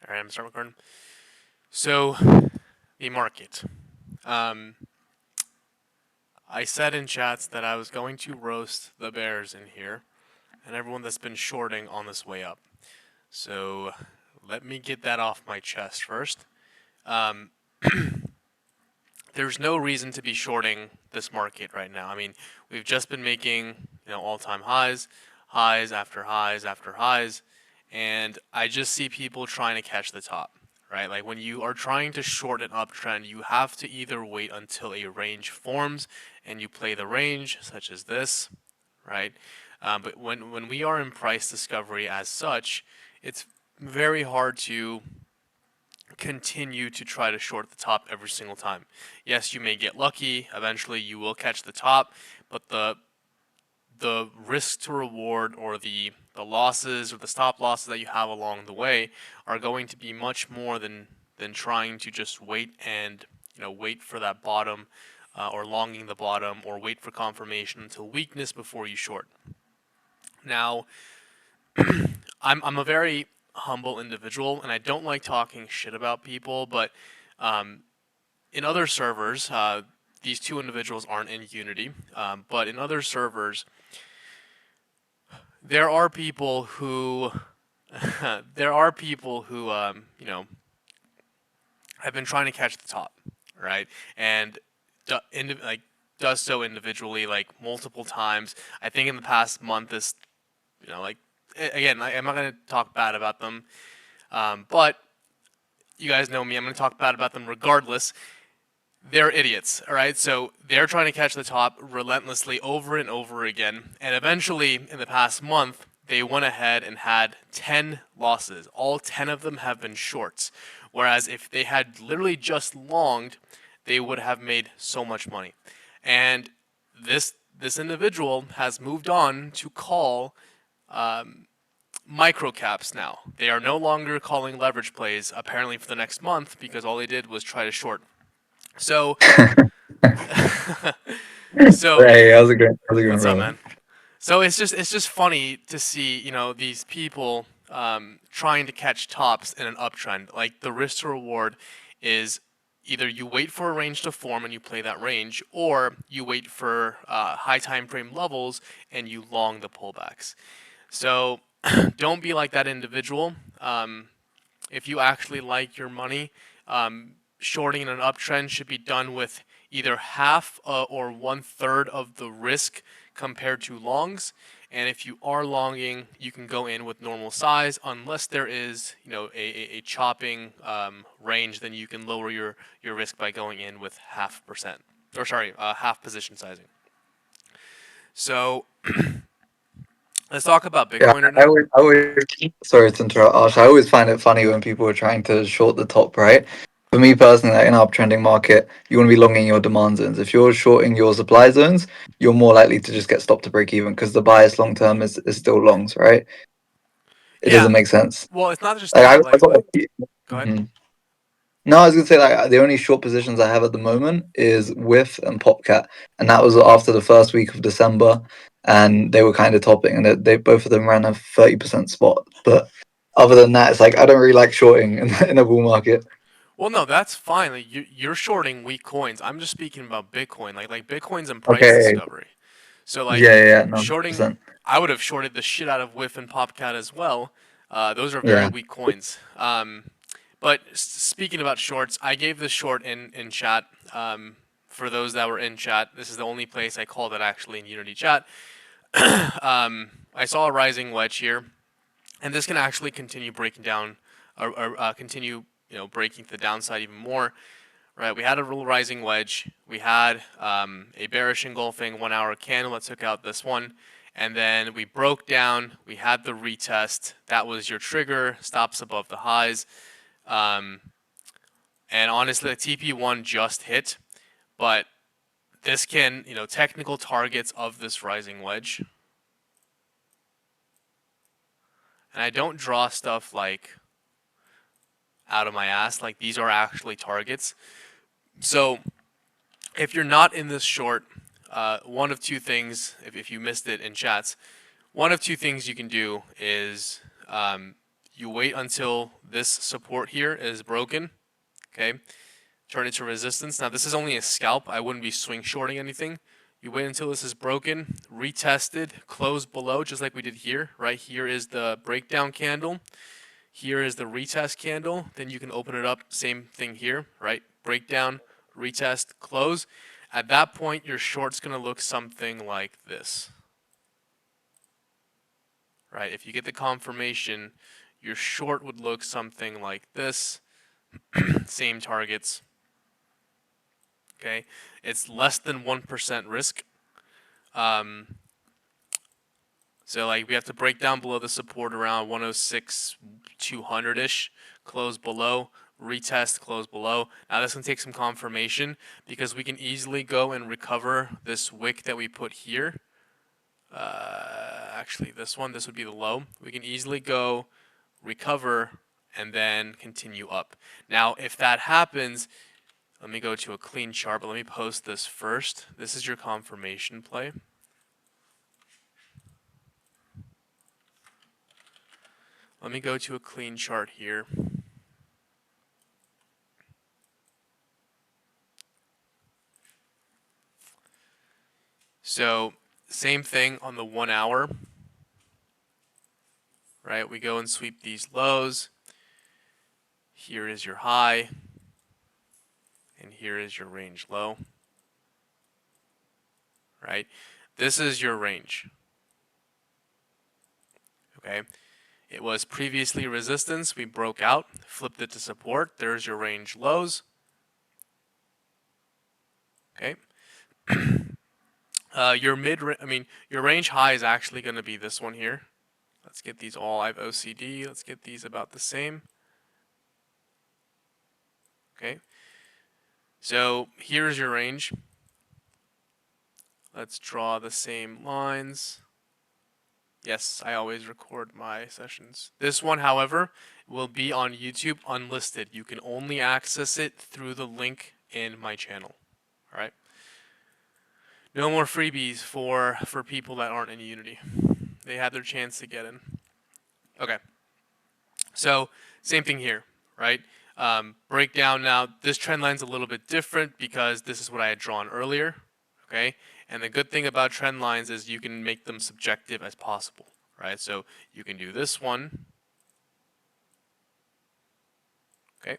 All right, I'm gonna start recording. So, the market. Um, I said in chats that I was going to roast the bears in here and everyone that's been shorting on this way up. So, let me get that off my chest first. Um, there's no reason to be shorting this market right now. I mean, we've just been making all-time highs, highs after highs after highs, and I just see people trying to catch the top, right? Like when you are trying to short an uptrend, you have to either wait until a range forms and you play the range, such as this, right? But when we are in price discovery as such, it's very hard to continue to try to short the top every single time. Yes, you may get lucky. Eventually, you will catch the top, but the risk to reward or the losses or the stop losses that you have along the way are going to be much more than trying to just wait and wait for that bottom or longing the bottom or wait for confirmation until weakness before you short. Now, I'm a very humble individual and I don't like talking shit about people, but um, in other servers, these two individuals aren't in Unity, but in other servers, there are people who there are people who have been trying to catch the top, right? And like does so individually like multiple times. I think in the past month, this like again, I'm not going to talk bad about them, but you guys know me. I'm going to talk bad about them regardless. They're idiots, all right? So they're trying to catch the top relentlessly over and over again. And eventually, in the past month, they went ahead and had 10 losses. All 10 of them have been shorts. Whereas if they had literally just longed, they would have made so much money. And this individual has moved on to call microcaps now. They are no longer calling leverage plays, apparently, for the next month because all they did was try to short. So so Hey, how's it going, what's up, brother? man? So it's just funny to see these people trying to catch tops in an uptrend. Like the risk to reward is either you wait for a range to form and you play that range, or you wait for high time frame levels and you long the pullbacks. So don't be like that individual. If you actually like your money, shorting in an uptrend should be done with either half or one third of the risk compared to longs. And if you are longing, you can go in with normal size, unless there is, a chopping range. Then you can lower your risk by going in with half percent, or sorry, half position sizing. So let's talk about Yeah, Bitcoin right I now. always, I always, sorry to interrupt, Ash. I always find it funny when people are trying to short the top, right? For me personally, like in an uptrending market, you want to be longing your demand zones. If you're shorting your supply zones, you're more likely to just get stopped to break even because the bias long term is still longs, right? It Yeah. doesn't make sense. Well, it's not just Like that. I Like, got go ahead. Mhm. No, I was gonna say like the only short positions I have at the moment is Whiff and Popcat, and that was after the first week of December, and they were kind of topping, and they both of them ran a 30% spot. But other than that, it's like I don't really like shorting in a bull market. Well, no, that's fine. Like you're shorting weak coins. I'm just speaking about Bitcoin. Like Bitcoin's in price Okay, discovery. So like yeah, yeah, yeah, no, shorting, 100%. I would have shorted the shit out of Whiff and Popcat as well. Those are very Yeah, weak coins. But speaking about shorts, I gave this short in chat. For those that were in chat, this is the only place I called it actually in Unity chat. I saw a rising wedge here, and this can actually continue breaking down, or continue breaking to the downside even more. Right, we had a little rising wedge. We had a bearish engulfing 1 hour candle that took out this one. And then we broke down. We had the retest. That was your trigger. Stops above the highs. Um, and honestly, the TP1 just hit. But this can, technical targets of this rising wedge. And I don't draw stuff like out of my ass. Like these are actually targets. So if you're not in this short, one of two things, if you missed it in chats, one of two things you can do is You wait until this support here is broken, okay? Turn it to resistance. Now this is only a scalp. I wouldn't be swing shorting anything. You wait until this is broken, retested, close below, just like we did here. Right here is the breakdown candle. Here is the retest candle. Then you can open it up. Same thing here, right? Breakdown, retest, close. At that point, your short's going to look something like this. Right? If you get the confirmation, your short would look something like this. Same targets. Okay? It's less than 1% risk. So like we have to break down below the support around 106, 200-ish, close below, retest, close below. Now this can take some confirmation because we can easily go and recover this wick that we put here. Actually, this would be the low. We can easily go recover and then continue up. Now, if that happens, let me go to a clean chart, but let me post this first. This is your confirmation play. Let me go to a clean chart here. So same thing on the 1 hour, right? We go and sweep these lows. Here is your high, and here is your range low, right? This is your range, okay? It was previously resistance. We broke out, flipped it to support. There's your range lows, okay? Your your range high is actually going to be this one here. Let's get these all. I have OCD. Let's get these about the same. Okay. So here's your range. Let's draw the same lines. Yes, I always record my sessions. This one, however, will be on YouTube unlisted. You can only access it through the link in my channel. All right. No more freebies for people that aren't in Unity. They had their chance to get in. Okay. So same thing here, right? Breakdown now. This trend line's a little bit different because this is what I had drawn earlier. Okay. And the good thing about trend lines is you can make them subjective as possible, right? So you can do this one, okay,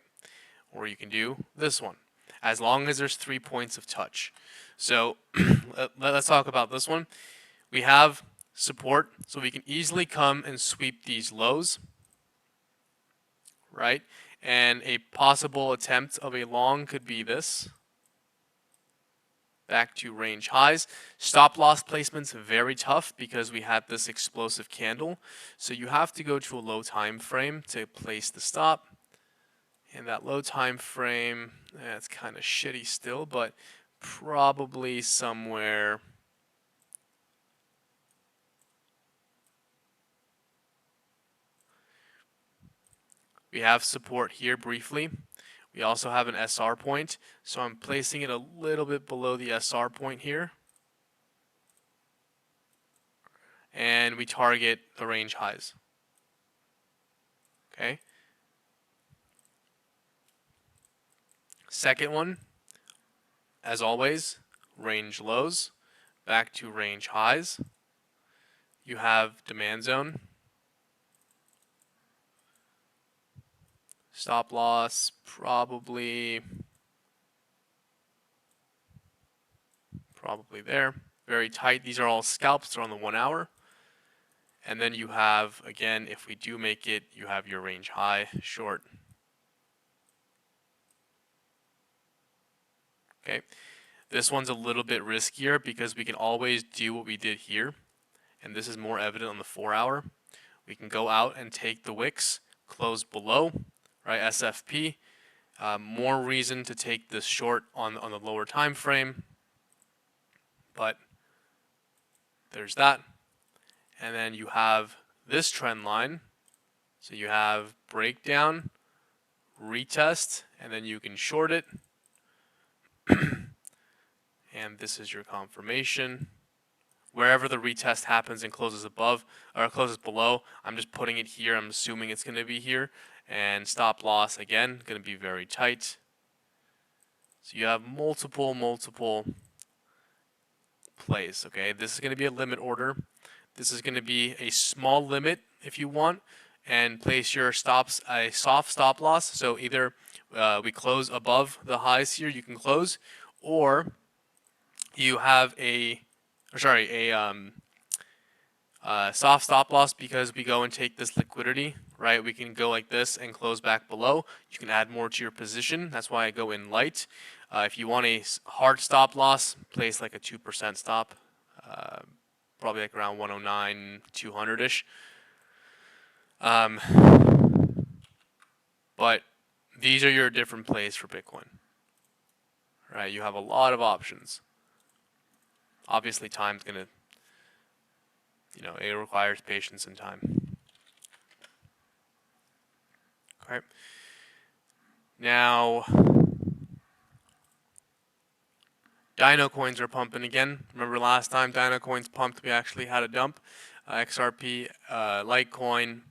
or you can do this one, as long as there's 3 points of touch. So let's talk about this one. We have support, so we can easily come and sweep these lows, right? And a possible attempt of a long could be this. Back to range highs. Stop loss placement's very tough because we had this explosive candle. So you have to go to a low time frame to place the stop. And that low time frame, it's kind of shitty still, but probably somewhere. We have support here briefly. We also have an SR point, so I'm placing it a little bit below the SR point here. And we target the range highs. Okay. Second one, as always, range lows, back to range highs. You have demand zone. Stop loss, probably there. Very tight. These are all scalps. They're on the 1 hour. And then you have, again, if we do make it, you have your range high, short. Okay. This one's a little bit riskier because we can always do what we did here. And this is more evident on the 4 hour. We can go out and take the wicks, close below, right? SFP. More reason to take this short on the lower time frame. But there's that. And then you have this trend line. So you have breakdown, retest, and then you can short it. And this is your confirmation. wherever the retest happens and closes above or closes below, I'm just putting it here. I'm assuming it's going to be here. And stop loss, again, going to be very tight. So you have multiple plays, okay? This is going to be a limit order. This is going to be a small limit if you want, and place your stops a soft stop loss. So either we close above the highs here, you can close, or you have a soft stop loss because we go and take this liquidity, right? We can go like this and close back below. You can add more to your position. That's why I go in light. If you want a hard stop loss, place like a 2% stop, probably like around 109, 200-ish. But these are your different plays for Bitcoin, right? You have a lot of options. Obviously, time's going to, it requires patience and time. Okay. Now, Dino coins are pumping again. Remember last time Dino coins pumped, we actually had a dump. XRP, Litecoin,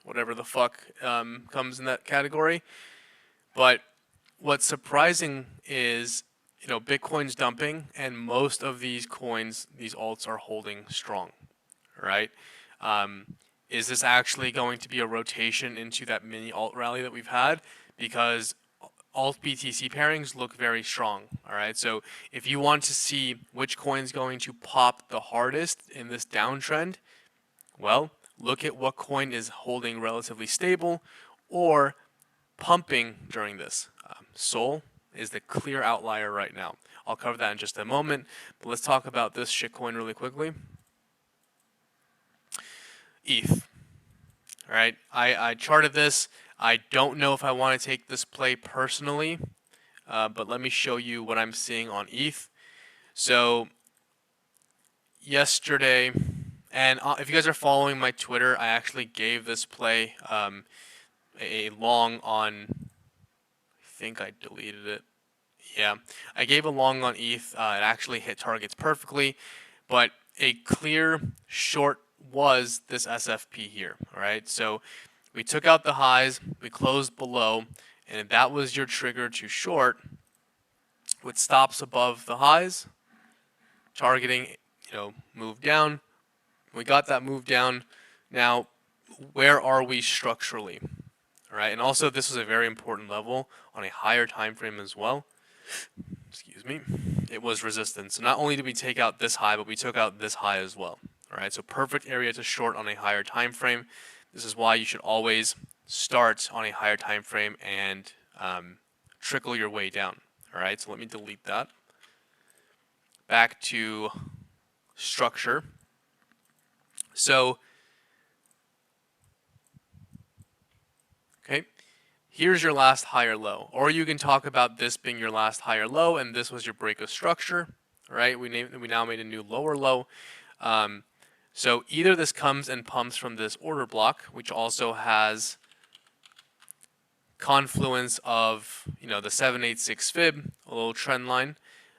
whatever the fuck comes in that category. But what's surprising is, Bitcoin's dumping, and most of these coins, these alts, are holding strong, right? Is this actually going to be a rotation into that mini alt rally that we've had? Because alt BTC pairings look very strong. All right, so if you want to see which coin is going to pop the hardest in this downtrend, well, look at what coin is holding relatively stable or pumping during this. Sol is the clear outlier right now. I'll cover that in just a moment, but let's talk about this shitcoin really quickly. ETH. All right, I charted this. I don't know if I want to take this play personally, but let me show you what I'm seeing on ETH. So yesterday, and if you guys are following my Twitter, I actually gave this play a long on, I think I deleted it. Yeah, I gave a long on ETH. It actually hit targets perfectly, but a clear short was this SFP here. All right, so we took out the highs, we closed below, and if that was your trigger to short, with stops above the highs, targeting, move down. We got that move down. Now, where are we structurally? All right, and also this is a very important level on a higher time frame as well. Excuse me. It was resistance. So not only did we take out this high, but we took out this high as well. All right, so perfect area to short on a higher time frame. This is why you should always start on a higher time frame and trickle your way down. All right, so let me delete that. Back to structure. So, okay, here's your last higher low. Or you can talk about this being your last higher low, and this was your break of structure. All right, we now made a new lower low. So either this comes and pumps from this order block, which also has confluence of, the 786 fib, a little trend line.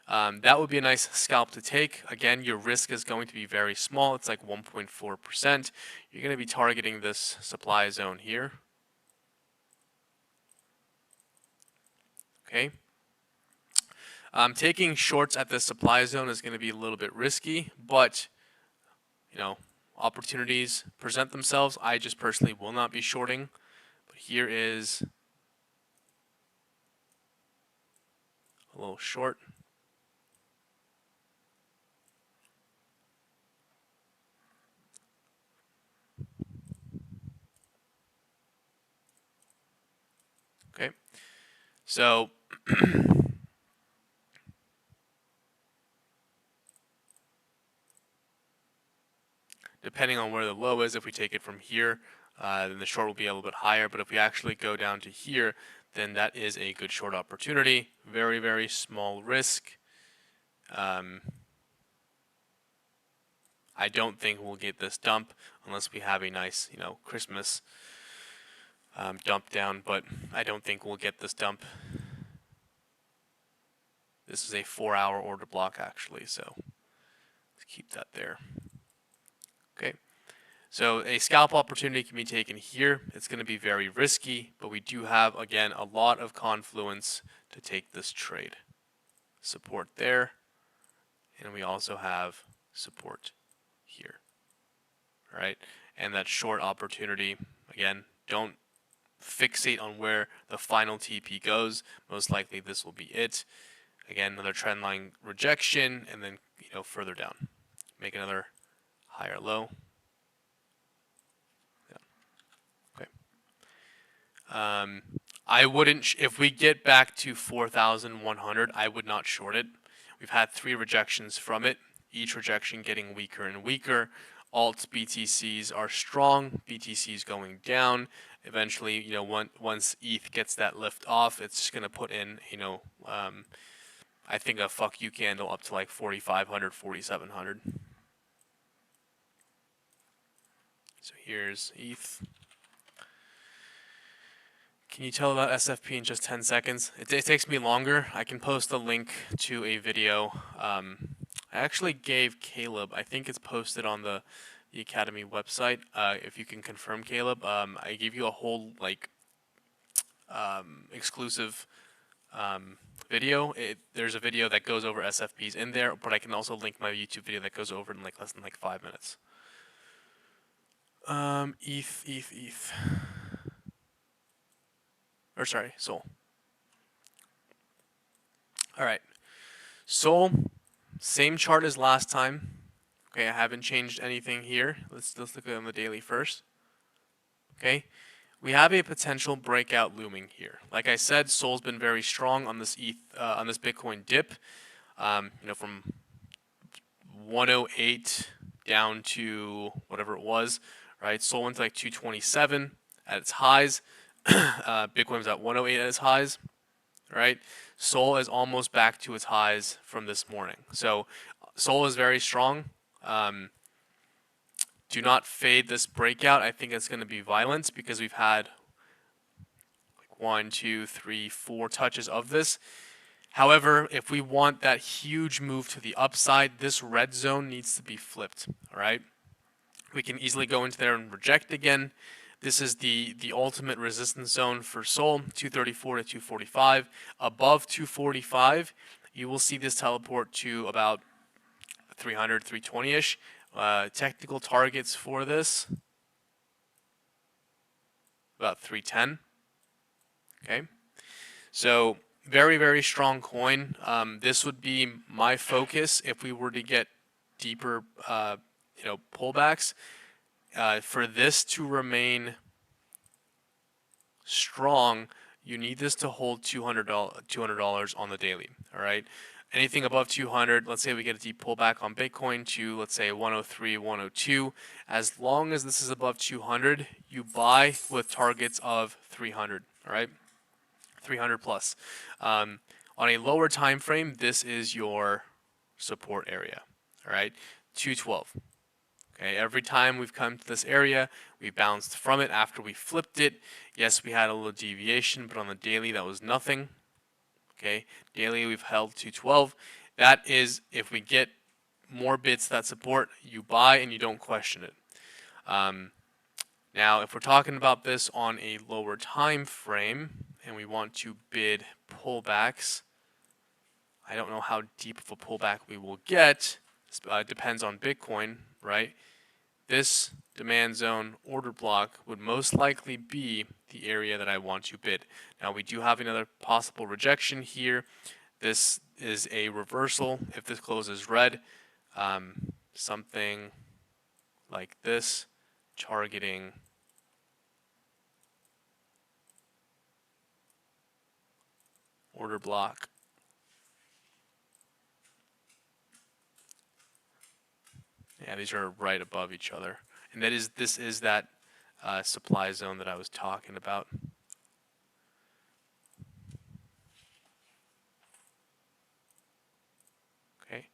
That would be a nice scalp to take. Again, your risk is going to be very small. It's like 1.4%. You're going to be targeting this supply zone here. Okay. Taking shorts at this supply zone is going to be a little bit risky, but opportunities present themselves. I just personally will not be shorting. But here is a little short. Okay. So depending on where the low is, if we take it from here, then the short will be a little bit higher. But if we actually go down to here, then that is a good short opportunity. Very, very small risk. I don't think we'll get this dump unless we have a nice, Christmas dump down, but I don't think we'll get this dump. This is a 4-hour order block, actually, so let's keep that there. Okay. So a scalp opportunity can be taken here. It's going to be very risky, but we do have, again, a lot of confluence to take this trade. Support there, and we also have support here, right? And that short opportunity, again, don't fixate on where the final TP goes. Most likely this will be it. Again, another trend line rejection, and then further down, make another higher low. Yeah. Okay. I wouldn't if we get back to 4,100. I would not short it. We've had 3 rejections from it. Each rejection getting weaker and weaker. Alt BTCs are strong. BTCs going down. Eventually, once ETH gets that lift off, it's just gonna put in, I think a fuck you candle up to like 4,500, 4,700. So here's ETH. Can you tell about SFP in just 10 seconds? It takes me longer. I can post a link to a video. I actually gave Caleb, I think it's posted on the Academy website. If you can confirm, Caleb, I gave you a whole exclusive video. There's a video that goes over SFPs in there, but I can also link my YouTube video that goes over in like less than 5 minutes. ETH. Or sorry, Sol. All right, Sol, same chart as last time. Okay, I haven't changed anything here. Let's look at it on the daily first. Okay, we have a potential breakout looming here. Like I said, Sol's been very strong on this on this Bitcoin dip. From 108 down to whatever it was, right? Sol went to like 227 at its highs. Bitcoin was at 108 at its highs, right? Sol is almost back to its highs from this morning. So Sol is very strong. Do not fade this breakout. I think it's going to be violent because we've had like 1, 2, 3, 4 touches of this. However, if we want that huge move to the upside, this red zone needs to be flipped. All right, we can easily go into there and reject again. This is the ultimate resistance zone for Sol, 234 to 245. Above 245, you will see this teleport to about 300, 320-ish. Technical targets for this, about 310. Okay, so very, very strong coin. This would be my focus if we were to get deeper, pullbacks. For this to remain strong, you need this to hold $200 on the daily. All right. Anything above 200, let's say we get a deep pullback on Bitcoin to, let's say, 103, 102. As long as this is above 200, you buy with targets of 300. All right. 300 plus. On a lower time frame, this is your support area. All right, 212. Okay, every time we've come to this area, we bounced from it after we flipped it. Yes, we had a little deviation, but on the daily, that was nothing. Okay, daily we've held 212. That is, if we get more bits that support, you buy and you don't question it. Now, if we're talking about this on a lower time frame and we want to bid pullbacks, I don't know how deep of a pullback we will get. It depends on Bitcoin, right? This demand zone order block would most likely be the area that I want to bid. Now, we do have another possible rejection here. This is a reversal. If this closes red, something like this, targeting order block. Yeah, these are right above each other. And this is that supply zone that I was talking about. Okay,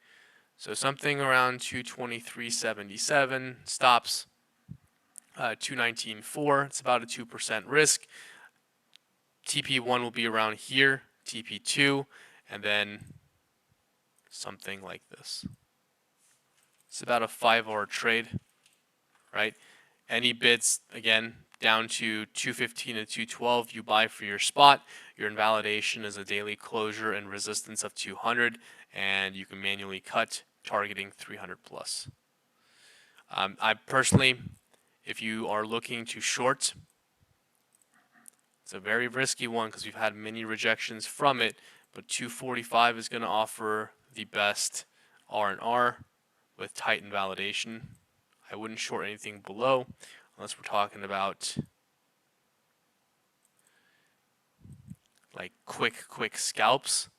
so something around 223.77 stops. 219.4. It's about a 2% risk. TP1 will be around here. TP2, and then something like this. It's about a 5-hour trade, right? Any bids, again, down to 215 and 212, you buy for your spot. Your invalidation is a daily closure and resistance of 200, and you can manually cut, targeting 300 plus. I personally, if you are looking to short, it's a very risky one because we've had many rejections from it, but 245 is going to offer the best R&R with tight invalidation. I wouldn't short anything below unless we're talking about like quick scalps.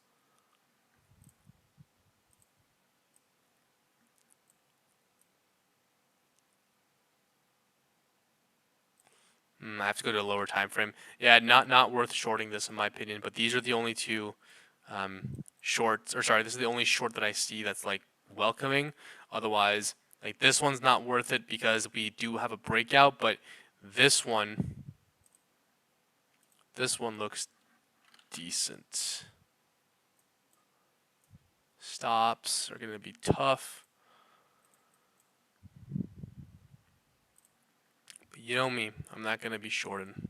I have to go to a lower time frame. Yeah, not worth shorting this in my opinion. But these are the only two shorts, or sorry, this is the only short that I see that's like welcoming. Otherwise, like this one's not worth it because we do have a breakout. But this one looks decent. Stops are gonna be tough. But you know me, I'm not gonna be shorting.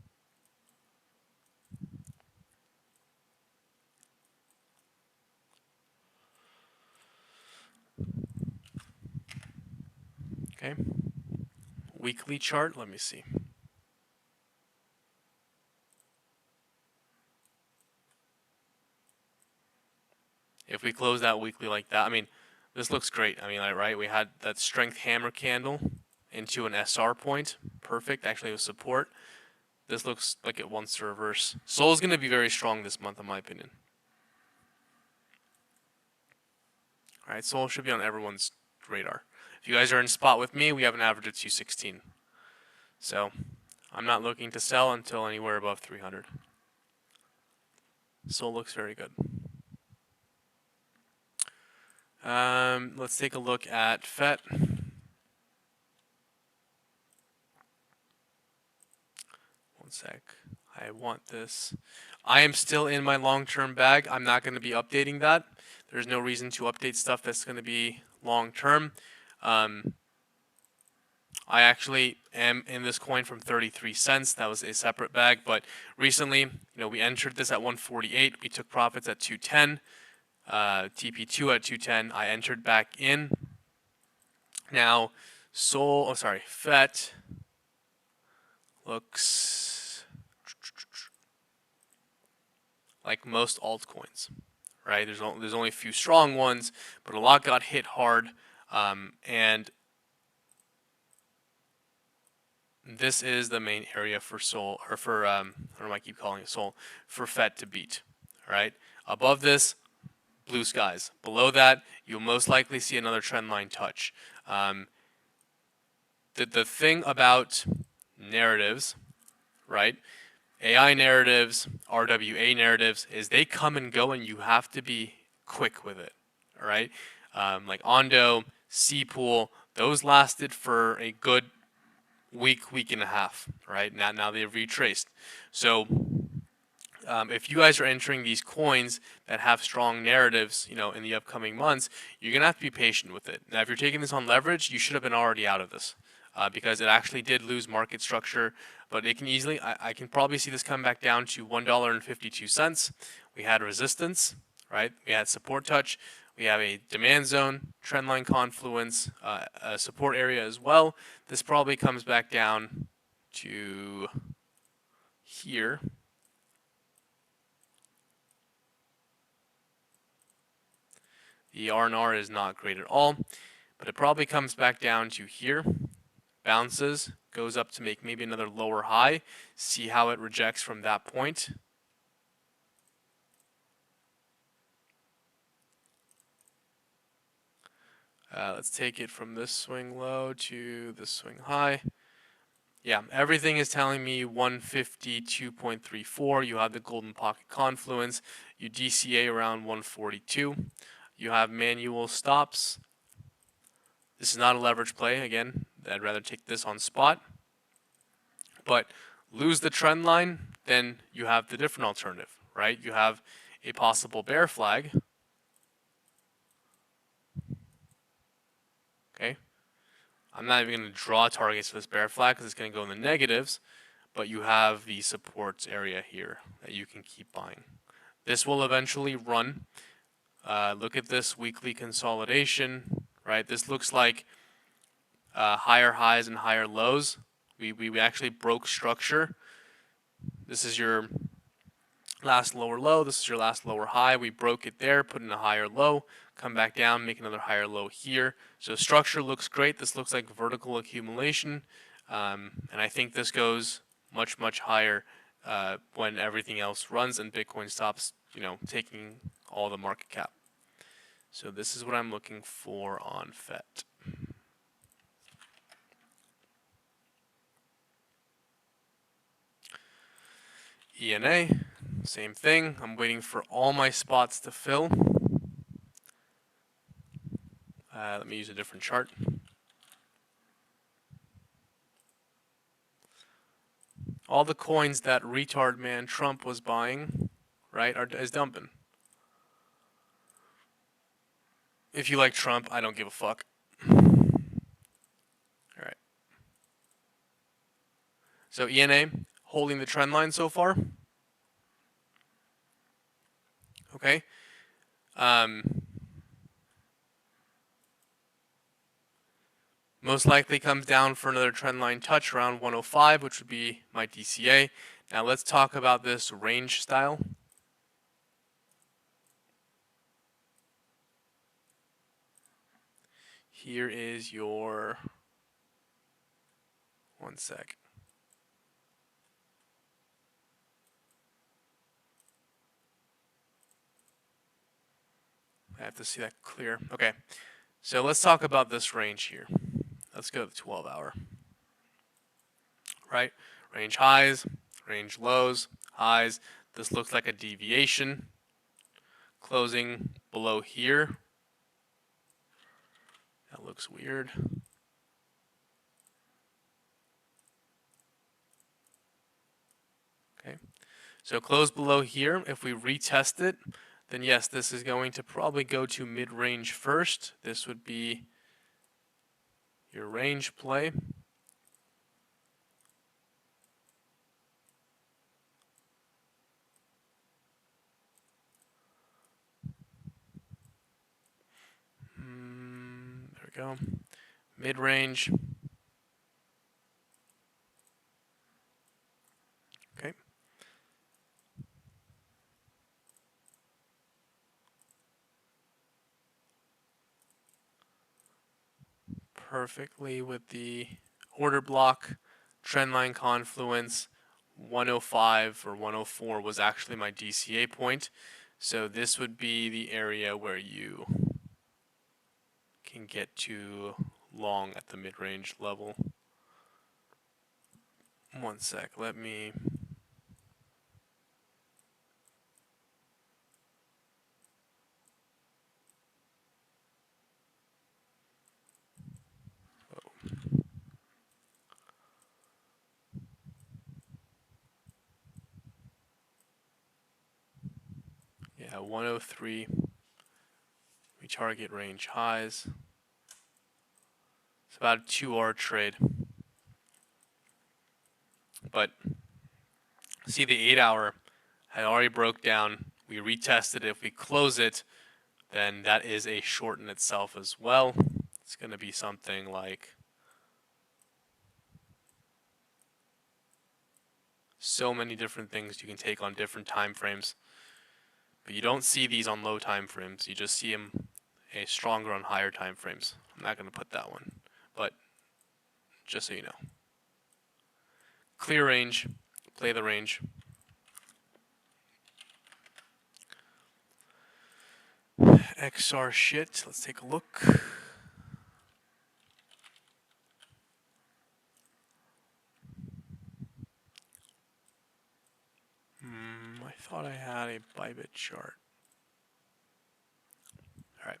Okay. Weekly chart, let me see. If we close that weekly like that, I mean, this looks great. I mean, like, right, we had that strength hammer candle into an SR point. Perfect. Actually, with support. This looks like it wants to reverse. Sol is going to be very strong this month, in my opinion. All right, Sol should be on everyone's radar. If you guys are in spot with me, we have an average of 216. So I'm not looking to sell until anywhere above 300. Sol looks very good. Let's take a look at FET. One sec. I want this. I am still in my long-term bag. I'm not going to be updating that. There's no reason to update stuff that's going to be long-term. I actually am in this coin from 33 cents. That was a separate bag. But recently, we entered this at 148. We took profits at 210. TP2 at 210. I entered back in. Now, FET looks like most altcoins, right? There's only a few strong ones, but a lot got hit hard, and this is the main area for Sol, or for I don't know why I keep calling it Sol, for FET to beat. All right, above this, blue skies. Below that, you'll most likely see another trend line touch. The thing about narratives, right? AI narratives, RWA narratives, is they come and go, and you have to be quick with it. All right, like Ondo, C-Pool, those lasted for a good week and a half. Right now they've retraced. So if you guys are entering these coins that have strong narratives, in the upcoming months, you're gonna have to be patient with it. Now, if you're taking this on leverage, you should have been already out of this. Because it actually did lose market structure, but it can easily, I can probably see this come back down to $1.52. We had resistance, right? We had support touch. We have a demand zone, trendline confluence, a support area as well. This probably comes back down to here. The R&R is not great at all, but it probably comes back down to here. Bounces, goes up to make maybe another lower high, see how it rejects from that point. Let's take it from this swing low to this swing high. Yeah, everything is telling me 152.34. You have the golden pocket confluence. You DCA around 142. You have manual stops. This is not a leverage play. Again, I'd rather take this on spot. But lose the trend line, then you have the different alternative, right? You have a possible bear flag. Okay, I'm not even going to draw targets for this bear flag because it's going to go in the negatives, but you have the supports area here that you can keep buying. This will eventually run. Look at this weekly consolidation, right? This looks like higher highs and higher lows. We actually broke structure. This is your last lower low. This is your last lower high. We broke it there, put in a higher low, come back down, make another higher low here. So structure looks great. This looks like vertical accumulation. And I think this goes much, much higher when everything else runs and Bitcoin stops, taking all the market cap. So this is what I'm looking for on FET. ENA, same thing. I'm waiting for all my spots to fill. Let me use a different chart. All the coins that retard man Trump was buying, right, is dumping. If you like Trump, I don't give a fuck. All right. So ENA holding the trend line so far. Okay. Most likely comes down for another trend line touch around 105, which would be my DCA. Now let's talk about this range style. Here is your, one sec. I have to see that clear. Okay, so let's talk about this range here. Let's go to the 12 hour. Right? Range highs, range lows, highs. This looks like a deviation. Closing below here. That looks weird. Okay. So close below here. If we retest it, then yes, this is going to probably go to mid-range first. This would be your range play. There we go. Mid-range. Okay. Perfectly with the order block, trendline confluence. 105 or 104 was actually my DCA point. So this would be the area where you can get to long at the mid-range level. One sec, let me... Yeah, 103. We target range highs. It's about a 2-hour trade. But see, the 8-hour had already broke down. We retested it. If we close it, then that is a short in itself as well. It's going to be something like so many different things you can take on different time frames. But you don't see these on low time frames. You just see them stronger on higher time frames. I'm not going to put that one, but just so you know. Clear range, play the range. XR shit, let's take a look. I thought I had a Bybit chart. Alright.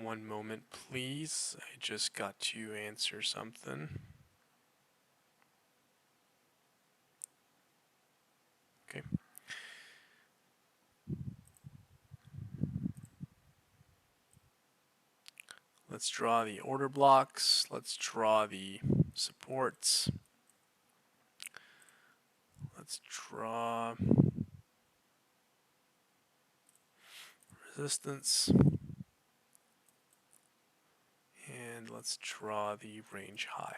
One moment, please. I just got to answer something. Okay. Let's draw the order blocks. Let's draw the supports. Let's draw resistance. And let's draw the range high.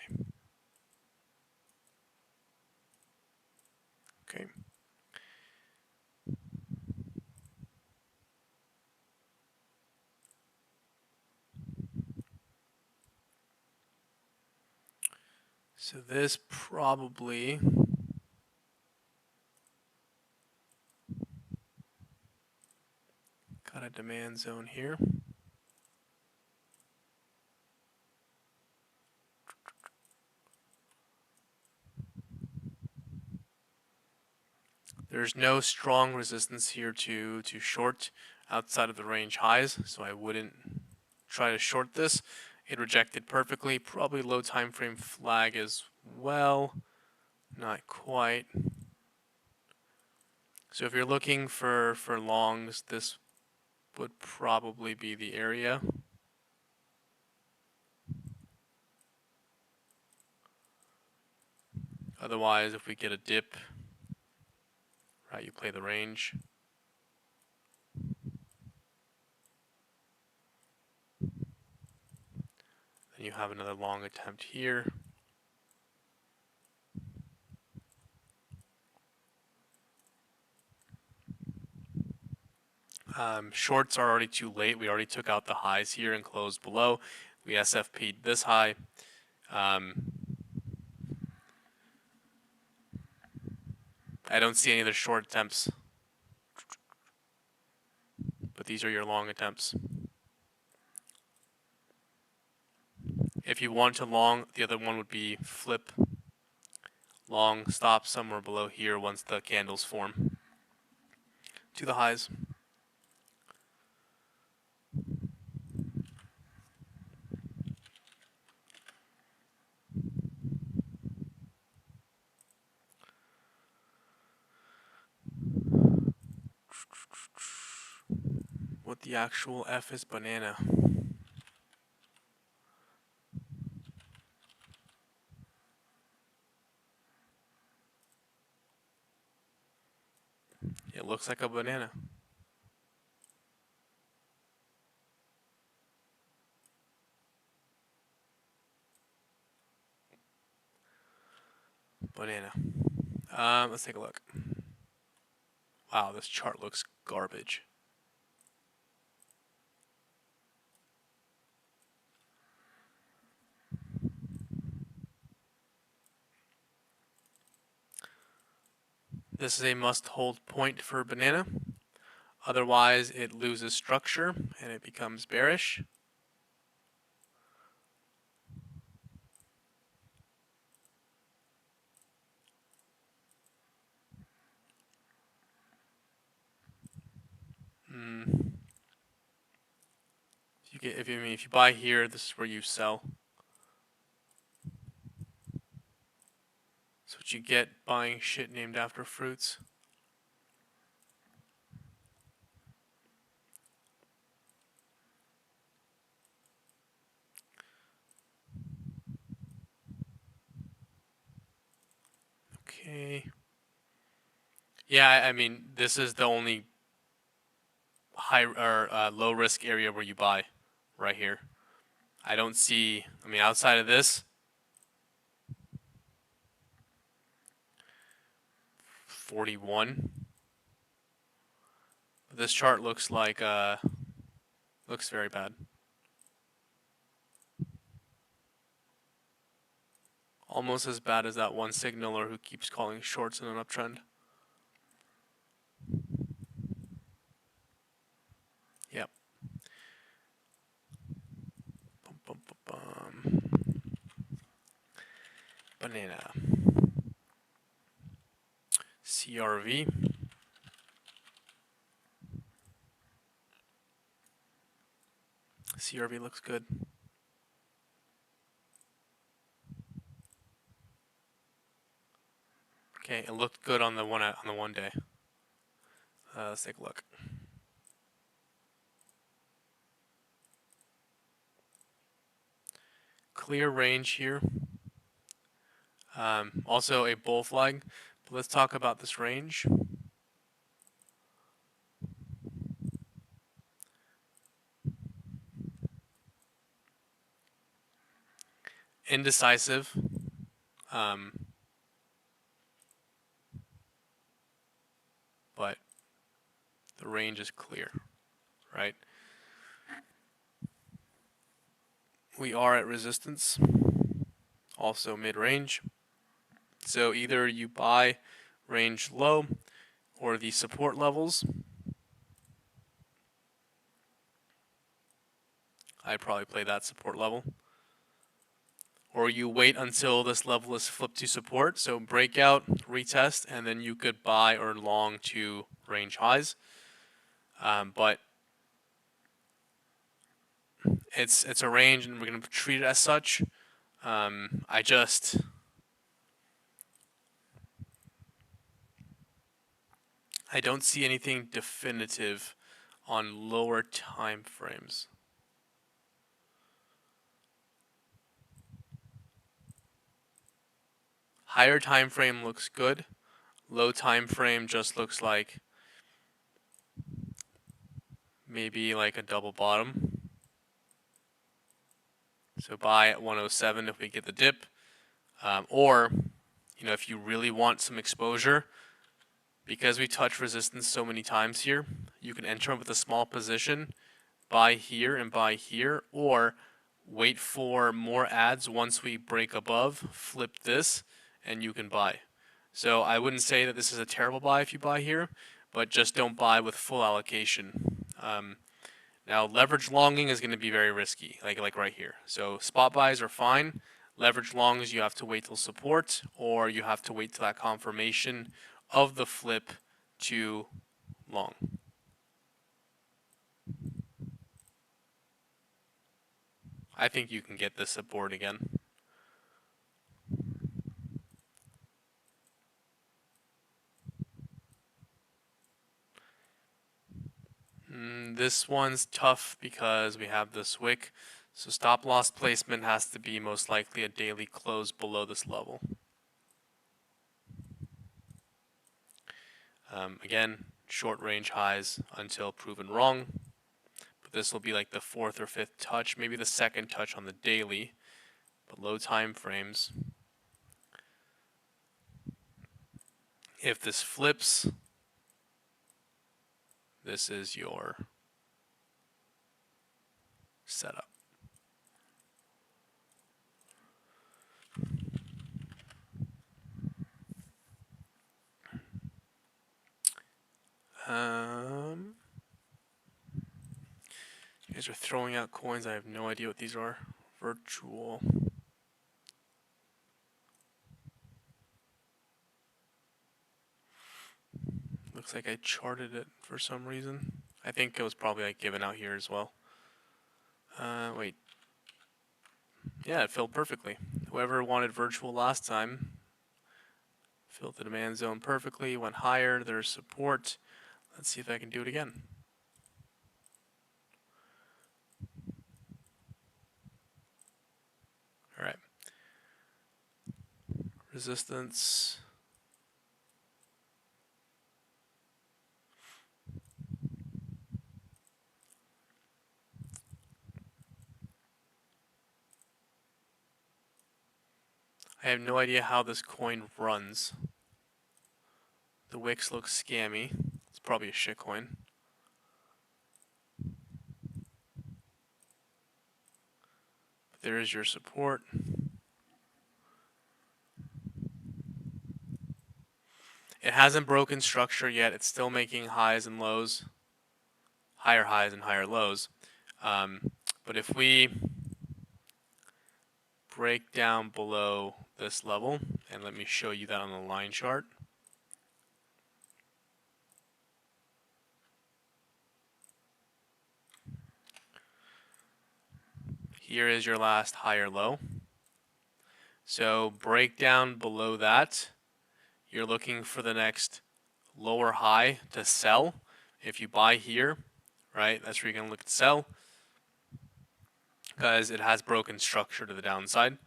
Okay. So this probably got a demand zone here. There's no strong resistance here to short outside of the range highs, so I wouldn't try to short this. It rejected perfectly, probably low time frame flag as well. Not quite. So if you're looking for longs, this would probably be the area. Otherwise, if we get a dip, right, you play the range. Then you have another long attempt here. Shorts are already too late. We already took out the highs here and closed below. We SFP'd this high. I don't see any other short attempts, but these are your long attempts. If you want to long, the other one would be flip long, stop somewhere below here once the candles form to the highs. What the actual F is banana? It looks like a banana. Banana. Let's take a look. Wow, this chart looks garbage. This is a must-hold point for banana. Otherwise, it loses structure and it becomes bearish. If you buy here, this is where you sell. That's what you get buying shit named after fruits. Okay. Yeah, I mean, this is the only high or low risk area where you buy, right here. I don't see. I mean, outside of this, 41. This chart looks like looks very bad. Almost as bad as that one signaler who keeps calling shorts in an uptrend. Yep. Bum, bum, bum, bum. Banana. CRV. CRV looks good. Okay, it looked good on the one day. Let's take a look. clear range here. Also a bull flag. But let's talk about this range. Indecisive. But the range is clear, right? We are at resistance, also mid-range. So either you buy range low or the support levels. I'd probably play that support level. Or you wait until this level is flipped to support. So breakout, retest, and then you could buy or long to range highs. But it's a range, and we're going to treat it as such. I don't see anything definitive on lower time frames. Higher time frame looks good. Low time frame just looks like maybe like a double bottom. So buy at 107 if we get the dip. Or, if you really want some exposure, because we touch resistance so many times here, you can enter with a small position, buy here and buy here, or wait for more ads once we break above, flip this, and you can buy. So I wouldn't say that this is a terrible buy if you buy here, but just don't buy with full allocation. Now, leverage longing is going to be very risky, like right here. So spot buys are fine. Leverage longs, you have to wait till support, or you have to wait till that confirmation of the flip to long. I think you can get this support again. This one's tough because we have this wick. So stop loss placement has to be most likely a daily close below this level. Again, short range highs until proven wrong. But this will be like the fourth or fifth touch, maybe the second touch on the daily, but low time frames. If this flips, this is your setup. You guys are throwing out coins. I have no idea what these are. Virtual. Looks like I charted it for some reason. I think it was probably like given out here as well. Wait. Yeah, it filled perfectly. Whoever wanted virtual last time filled the demand zone perfectly, went higher, there's support. Let's see if I can do it again. All right. Resistance. I have no idea how this coin runs. The wicks look scammy. It's probably a shit coin. But there is your support. It hasn't broken structure yet. It's still making highs and lows. Higher highs and higher lows. But if we break down below this level, and let me show you that on the line chart. Here is your last higher low. So break down below that. You're looking for the next lower high to sell. If you buy here, right, that's where you're going to look to sell. because it has broken structure to the downside.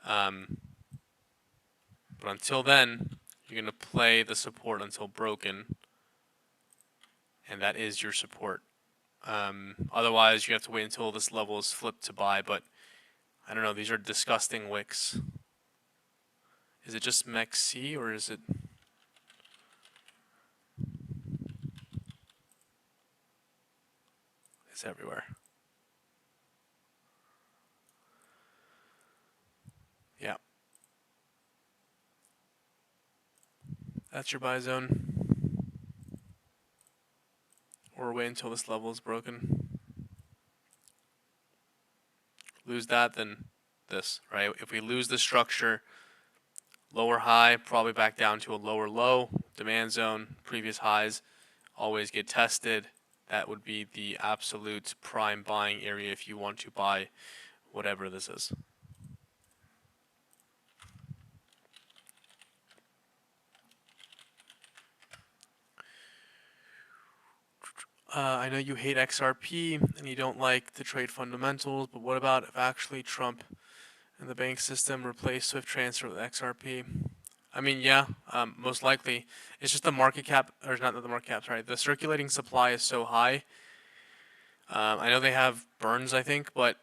But until then, you're going to play the support until broken, and that is your support. Otherwise, you have to wait until this level is flipped to buy, but I don't know, these are disgusting wicks. Is it just Mech C, or is it... It's everywhere. Yeah. That's your buy zone. Or wait until this level is broken. Lose that, then this, right? If we lose the structure, lower high, probably back down to a lower low, demand zone, previous highs, always get tested. That would be the absolute prime buying area if you want to buy whatever this is. I know you hate XRP and you don't like to trade fundamentals, but what about if actually Trump and the bank system replace Swift transfer with XRP? I mean, yeah, most likely. It's just the market cap, or not the market cap, sorry, the circulating supply is so high. I know they have burns, I think, but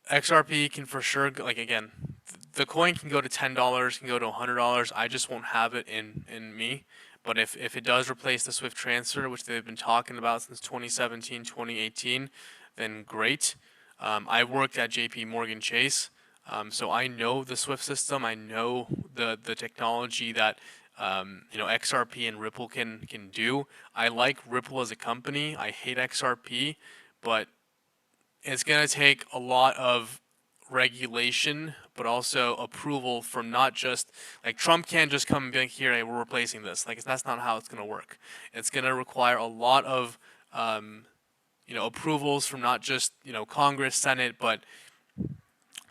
XRP can for sure, like again, the coin can go to $10, can go to $100. I just won't have it in me. But if it does replace the Swift transfer, which they've been talking about since 2017, 2018, then great. I worked at JP Morgan Chase, so I know the Swift system. I know the technology that XRP and Ripple can do. I like Ripple as a company. I hate XRP, but it's going to take a lot of regulation, but also approval from not just like Trump can't just come and be like, here, hey, we're replacing this. Like that's not how it's going to work. It's going to require a lot of approvals from not just Congress, Senate, but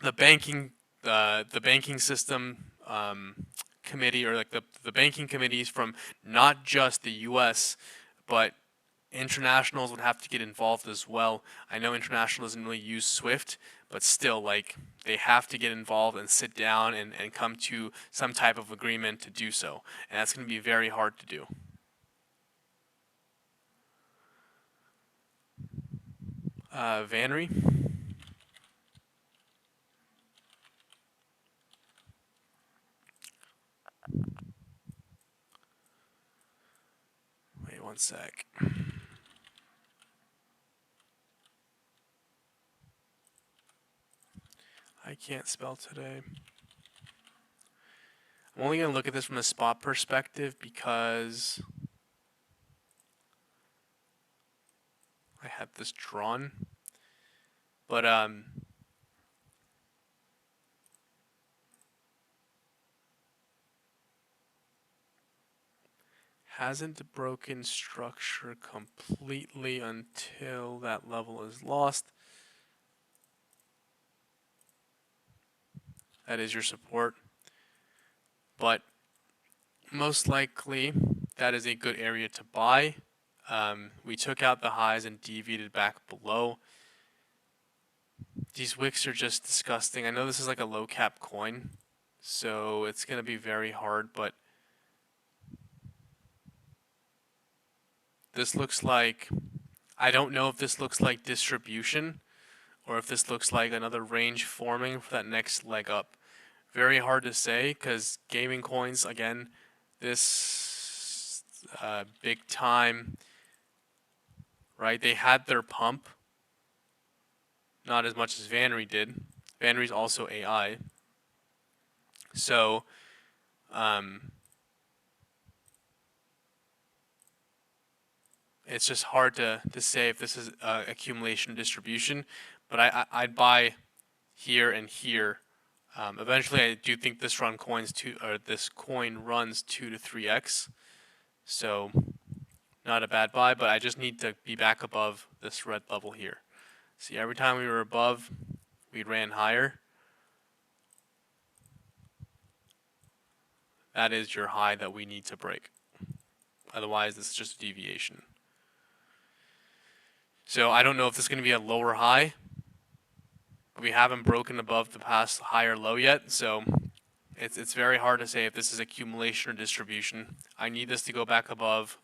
the banking system committee, or like the banking committees from not just the U.S. but internationals would have to get involved as well. I know international doesn't really use Swift, but still, like, they have to get involved and sit down and come to some type of agreement to do so. And that's going to be very hard to do. Vanry. Wait one sec. I can't spell today. I'm only going to look at this from a spot perspective because I had this drawn. But hasn't broken structure completely until that level is lost. That is your support. But most likely, that is a good area to buy. We took out the highs and deviated back below. These wicks are just disgusting. I know this is like a low cap coin, so it's going to be very hard, but this looks like, I don't know if this looks like distribution or if this looks like another range forming for that next leg up. Very hard to say because gaming coins, again, this big time, right? They had their pump, not as much as Vanry did. Vanry's also AI. So, it's just hard to say if this is accumulation distribution, but I'd buy here and here. Eventually, I do think this this coin runs 2 to 3x. So, not a bad buy, but I just need to be back above this red level here. See, every time we were above, we ran higher. That is your high that we need to break. Otherwise, this is just a deviation. So I don't know if this is going to be a lower high we haven't broken above the past higher low yet, so it's very hard to say if this is accumulation or distribution. I need this to go back above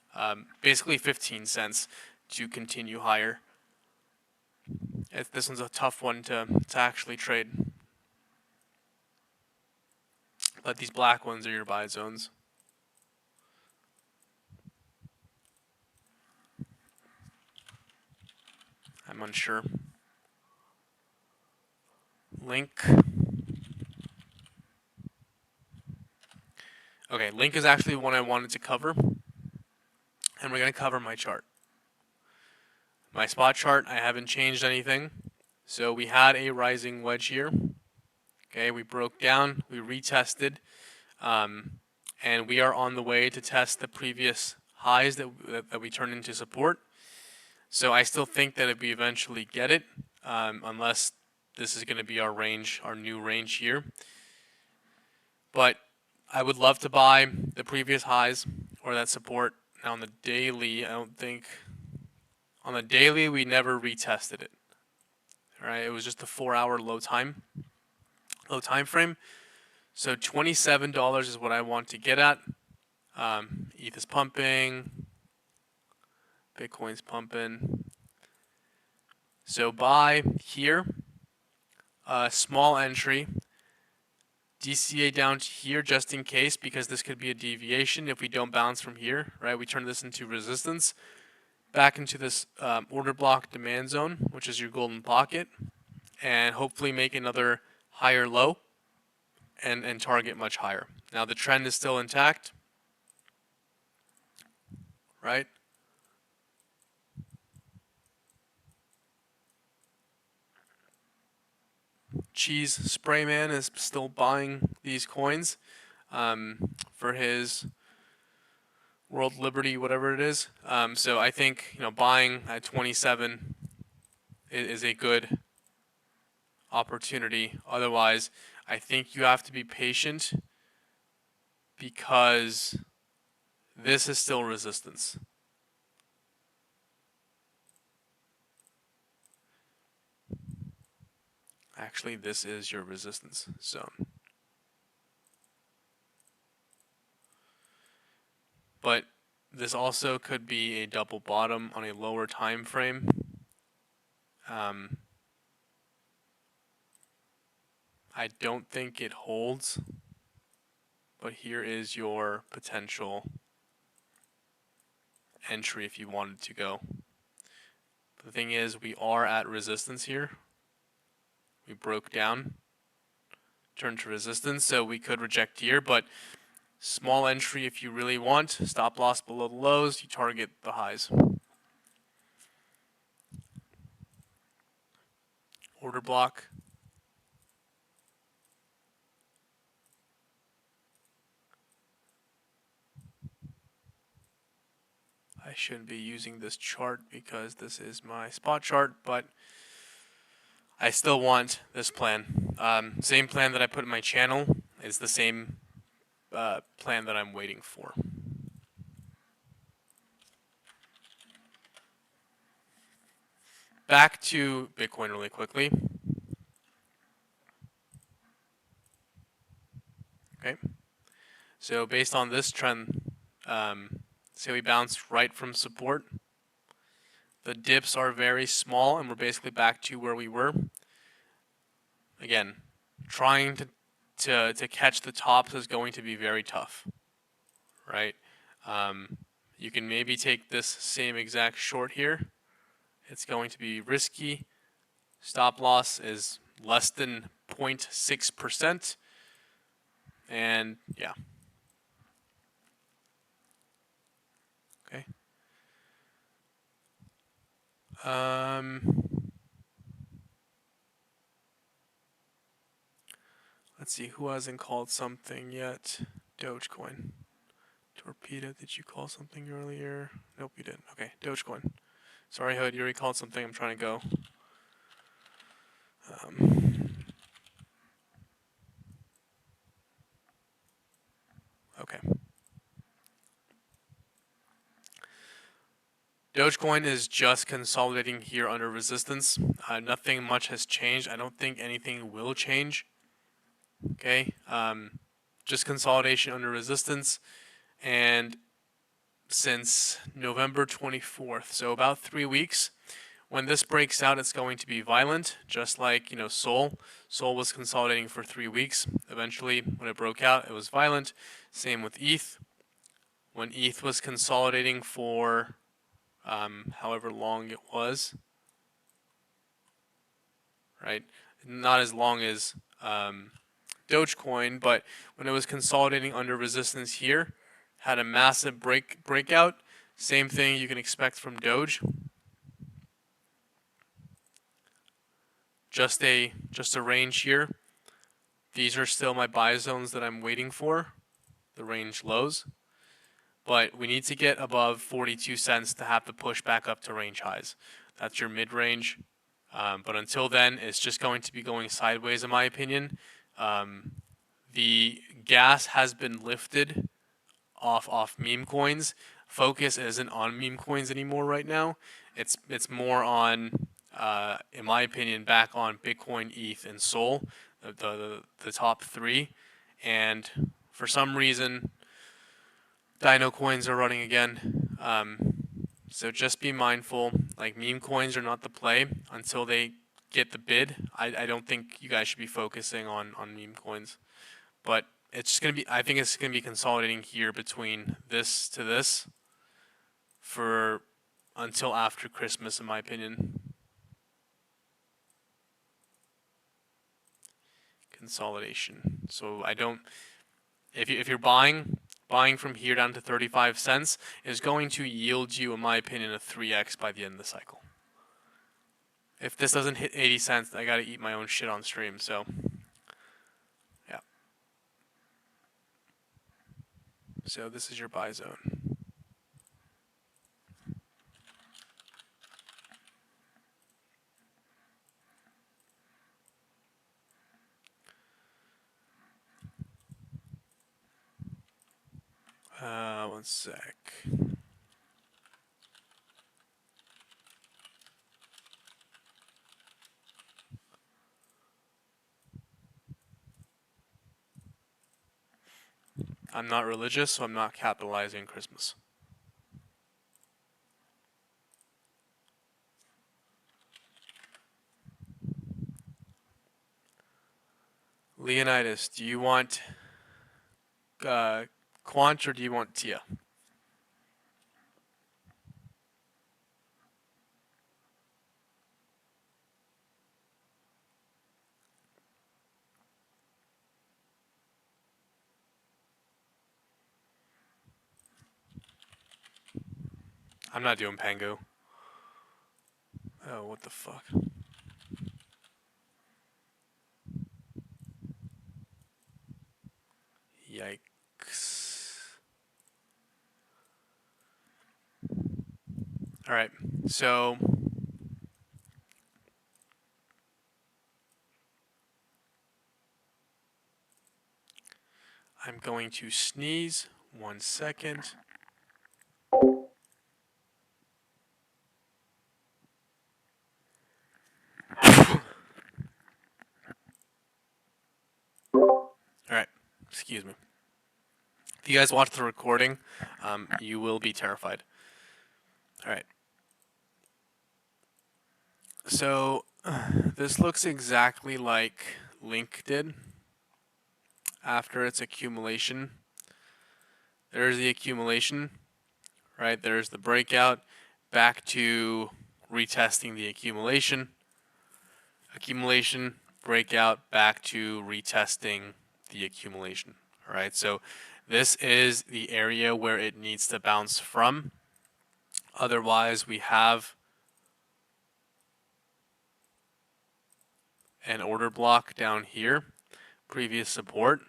basically 15 cents to continue higher. This one's a tough one to actually trade. But these black ones are your buy zones. I'm unsure. Link. Okay, Link is actually one I wanted to cover. And we're going to cover my chart. My spot chart, I haven't changed anything. So we had a rising wedge here. Okay, we broke down, we retested, and we are on the way to test the previous highs that we turned into support. So I still think that if we eventually get it, unless this is going to be our range, our new range here. But I would love to buy the previous highs or that support. Now on the daily, I don't think, on the daily we never retested it. All right, it was just a 4-hour low time frame. So $27 is what I want to get at. ETH is pumping, Bitcoin's pumping. So buy here, small entry, DCA down to here just in case, because this could be a deviation if we don't bounce from here, right? We turn this into resistance, back into this order block demand zone, which is your golden pocket, and hopefully make another higher low and target much higher. Now the trend is still intact, right? Cheese Sprayman is still buying these coins for his World Liberty, whatever it is. So I think buying at 27 is a good opportunity. Otherwise, I think you have to be patient because this is still resistance. Actually, this is your resistance zone. But this also could be a double bottom on a lower time frame. I don't think it holds, but here is your potential entry if you wanted to go. The thing is, we are at resistance here. We broke down, turned to resistance, so we could reject here, but small entry if you really want. Stop loss below the lows, you target the highs. Order block. I shouldn't be using this chart because this is my spot chart, but I still want this plan. Same plan that I put in my channel is the same plan that I'm waiting for. Back to Bitcoin really quickly. Okay. So based on this trend, say we bounce right from support. The dips are very small and we're basically back to where we were. Again, trying to catch the tops is going to be very tough, right? You can maybe take this same exact short here. It's going to be risky. Stop loss is less than 0.6%. And yeah. Okay. Let's see, who hasn't called something yet? Dogecoin. Torpedo, did you call something earlier? Nope, you didn't. Okay, Dogecoin. Sorry, Hood, you already called something. I'm trying to go. Okay. Dogecoin is just consolidating here under resistance. Nothing much has changed. I don't think anything will change. Okay, just consolidation under resistance, and since November 24th, so about 3 weeks. When this breaks out, it's going to be violent, just like Sol. Sol was consolidating for 3 weeks. Eventually, when it broke out, it was violent. Same with ETH. When ETH was consolidating for however long it was, right? Not as long as Dogecoin, but when it was consolidating under resistance here, had a massive breakout. Same thing you can expect from Doge. Just a range here. These are still my buy zones that I'm waiting for, the range lows. But we need to get above 42 cents to have to push back up to range highs. That's your mid range. But until then, it's just going to be going sideways, in my opinion. The gas has been lifted off meme coins. Focus isn't on meme coins anymore right now. It's more on, in my opinion, back on Bitcoin, ETH, and Sol, the top three. And for some reason, Dino coins are running again. So just be mindful. Like, meme coins are not the play until they get the bid. I don't think you guys should be focusing on meme coins. But it's just gonna be. I think it's gonna be consolidating here between this to this for until after Christmas, in my opinion. Consolidation. So I don't. If you're buying from here down to 35 cents is going to yield you, in my opinion, a 3x by the end of the cycle. If this doesn't hit 80 cents, I gotta eat my own shit on stream. So, yeah. So this is your buy zone. One sec. I'm not religious, so I'm not capitalizing Christmas. Leonidas, do you want Quant or do you want Tia? I'm not doing Pango. Oh, what the fuck? Yikes. Alright, so I'm going to sneeze 1 second. Alright, excuse me. If you guys watch the recording, you will be terrified. Alright. So, this looks exactly like Link did after its accumulation. There's the accumulation, right? There's the breakout, back to retesting the accumulation. Accumulation, breakout, back to retesting the accumulation. All right, so this is the area where it needs to bounce from. Otherwise, we have an order block down here, previous support.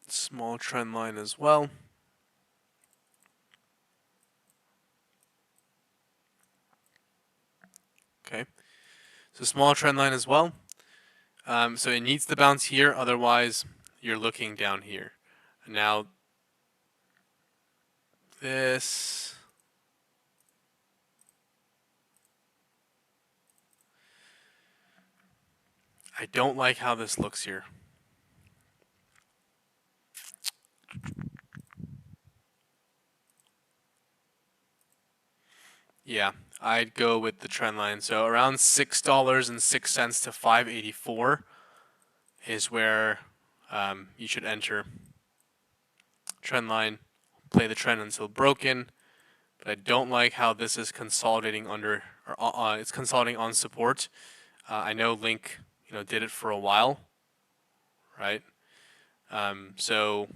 Small trend line as well. Okay, so small trend line as well. So it needs to bounce here, otherwise you're looking down here. Now, this, I don't like how this looks here. Yeah, I'd go with the trend line. So around $6.06 to 5.84 is where you should enter. Trend line, play the trend until broken. But I don't like how this is consolidating under, or it's consolidating on support. I know Link, did it for a while, right? So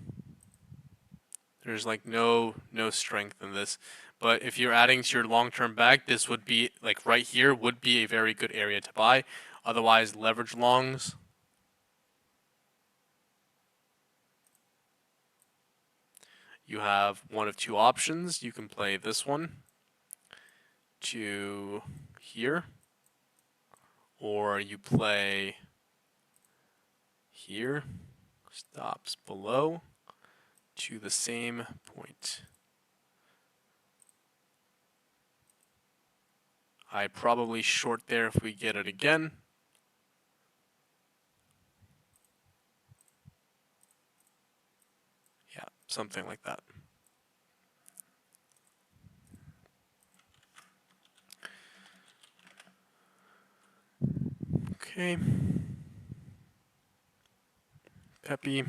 there's like no strength in this. But if you're adding to your long-term bag, this would be like right here would be a very good area to buy. Otherwise, leverage longs. You have one of two options. You can play this one to here, or you play here, stops below to the same point. I probably short there if we get it again. Yeah, something like that. Okay. Peppy.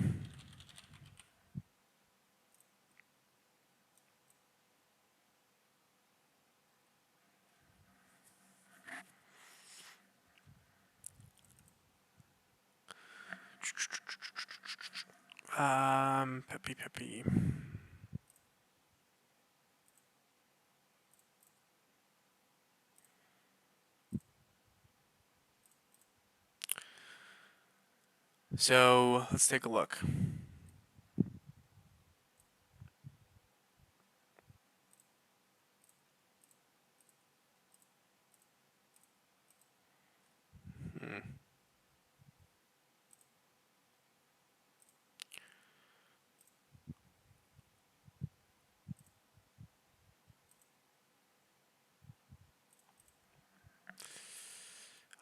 Peppy. So let's take a look.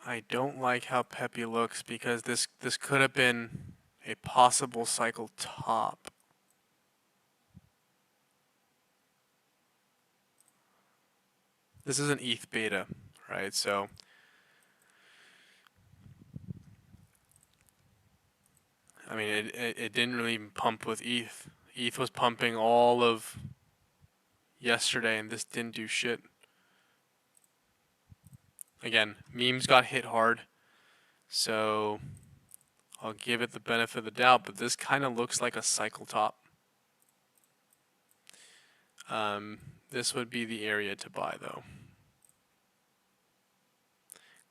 I don't like how Peppy looks because this could have been a possible cycle top. This is an ETH beta, right? So I mean, it didn't really pump with ETH. ETH was pumping all of yesterday, and this didn't do shit. Again, memes got hit hard, so I'll give it the benefit of the doubt, but this kind of looks like a cycle top. This would be the area to buy, though.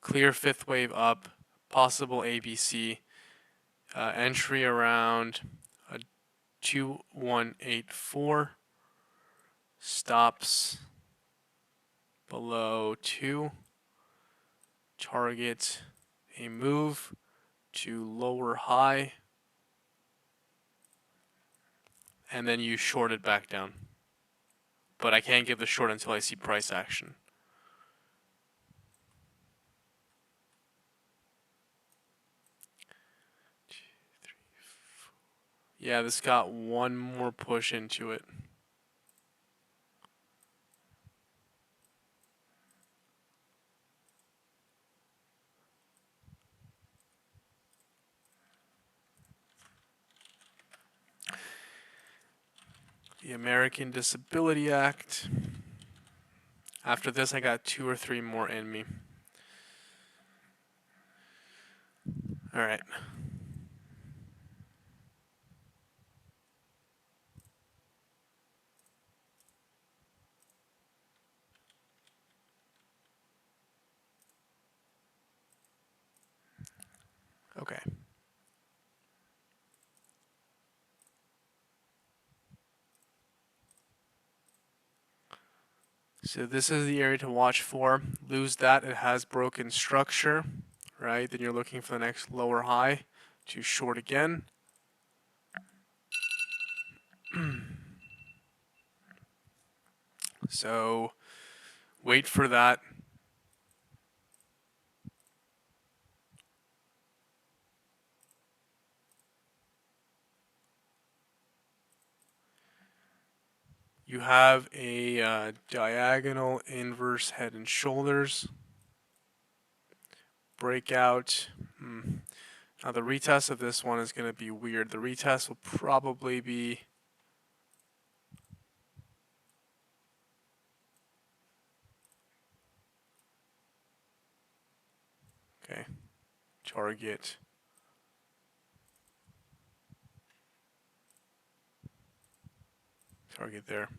Clear fifth wave up, possible ABC, entry around a 2184, stops below 2, target a move to lower high, and then you short it back down. But I can't give the short until I see price action. Yeah, this got one more push into it. The American Disability Act. After this, I got 2 or 3 more in me. All right. Okay. So this is the area to watch for. Lose that, it has broken structure, right? Then you're looking for the next lower high to short again. So wait for that. You have a diagonal inverse head and shoulders breakout. Now the retest of this one is going to be weird. The retest will probably be okay. Target there.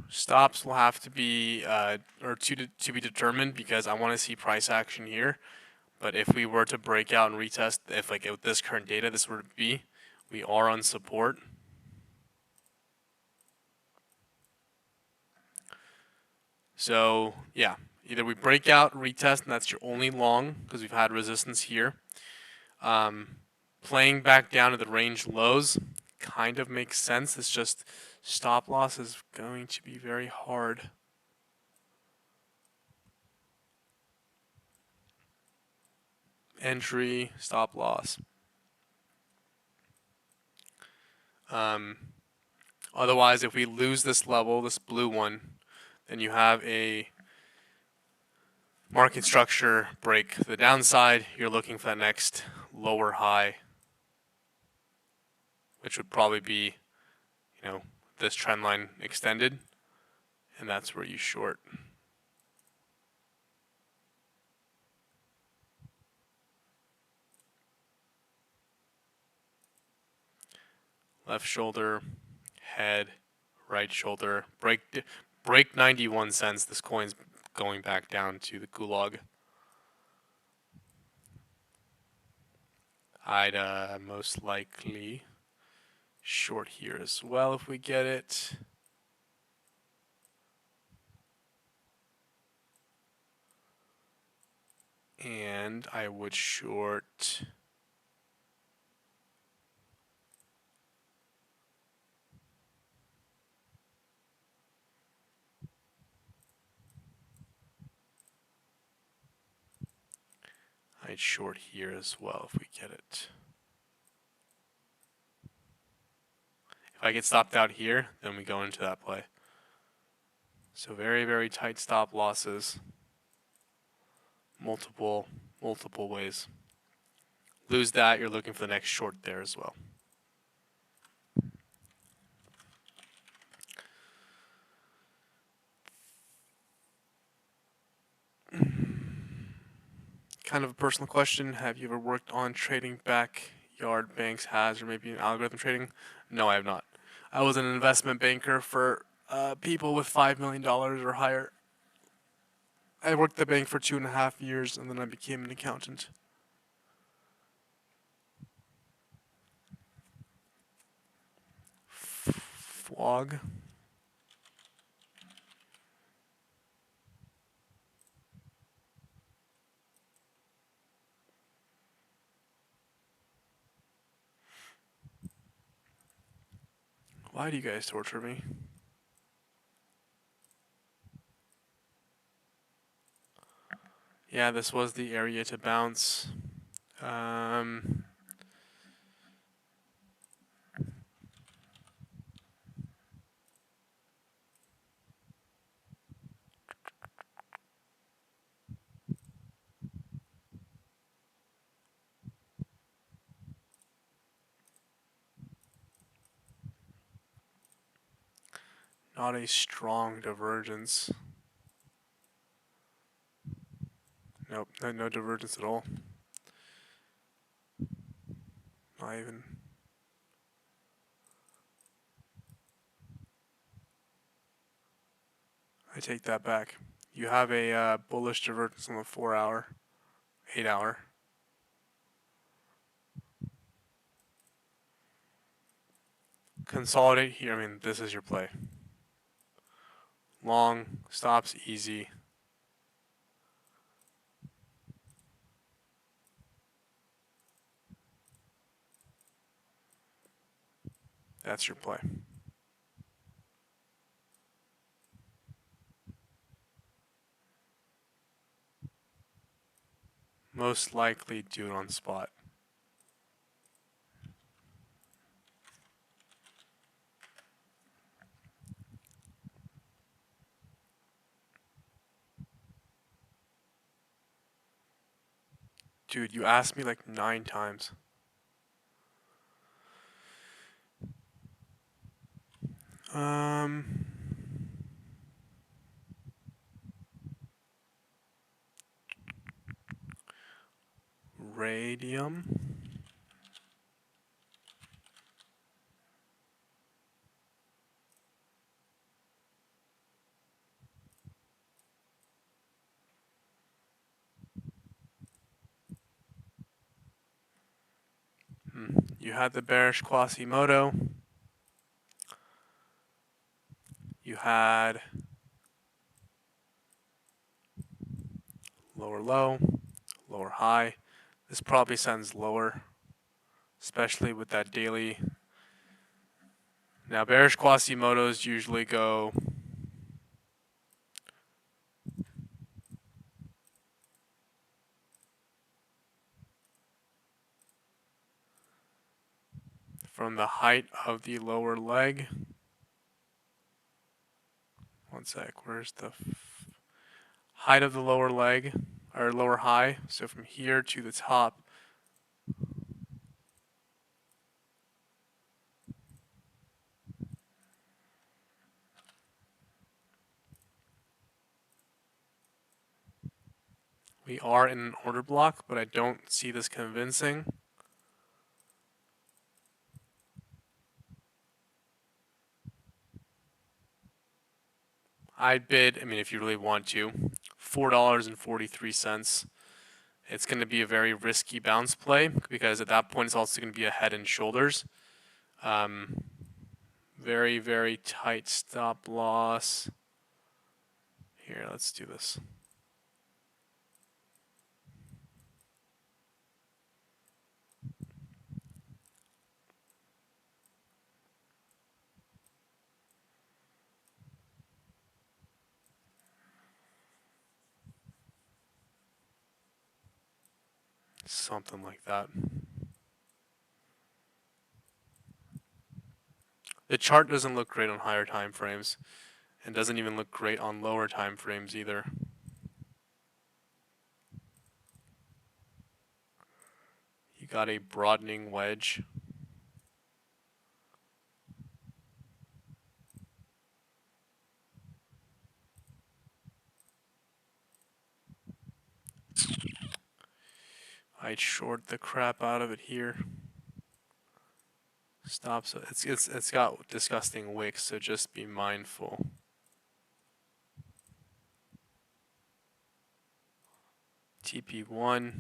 Stops will have to be or to be determined because I want to see price action here. But if we were to break out and retest, if like with this current data, this were to be, we are on support. So yeah, either we break out, retest, and that's your only long because we've had resistance here. Playing back down to the range lows kind of makes sense. It's just stop loss is going to be very hard. Entry, stop loss. Otherwise, if we lose this level, this blue one, then you have a market structure break to the downside. You're looking for that next lower high, which would probably be, this trend line extended, and that's where you short. Left shoulder, head, right shoulder, break 91 cents. This coin's going back down to the gulag. I'd most likely short here as well if we get it. And I would short I'd short here as well if we get it. If I get stopped out here, then we go into that play. So very, very tight stop losses. Multiple ways. Lose that, you're looking for the next short there as well. Kind of a personal question. Have you ever worked on trading backyard banks, has, or maybe an algorithm trading? No, I have not. I was an investment banker for people with $5 million or higher. I worked at the bank for 2.5 years, and then I became an accountant. Flog. Why do you guys torture me? Yeah, this was the area to bounce. Not a strong divergence. Nope, no divergence at all. Not even. I take that back. You have a bullish divergence on the 4-hour, 8-hour. Consolidate here. I mean, this is your play. long, stops easy. That's your play. Most likely do it on spot. Dude, you asked me like 9 times. Radium. You had the bearish Quasimodo. You had lower low, lower high. This probably sends lower, especially with that daily. Now bearish Quasimodos usually go from the height of the lower leg. One sec, where's the height of the lower leg, or lower high? So from here to the top. We are in an order block, but I don't see this convincing. I'd bid, I mean, if you really want to, $4.43. It's going to be a very risky bounce play because at that point it's also going to be a head and shoulders. Very, very tight stop loss. Here, let's do this. Something like that. The chart doesn't look great on higher time frames and doesn't even look great on lower time frames either. You got a broadening wedge. I'd short the crap out of it here. Stop. So it's got disgusting wicks, so just be mindful. TP1,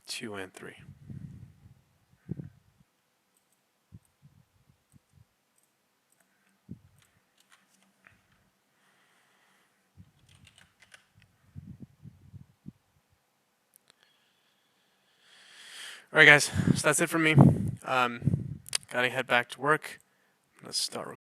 2, and 3. All right, guys. So that's it from me. Gotta head back to work. Let's start.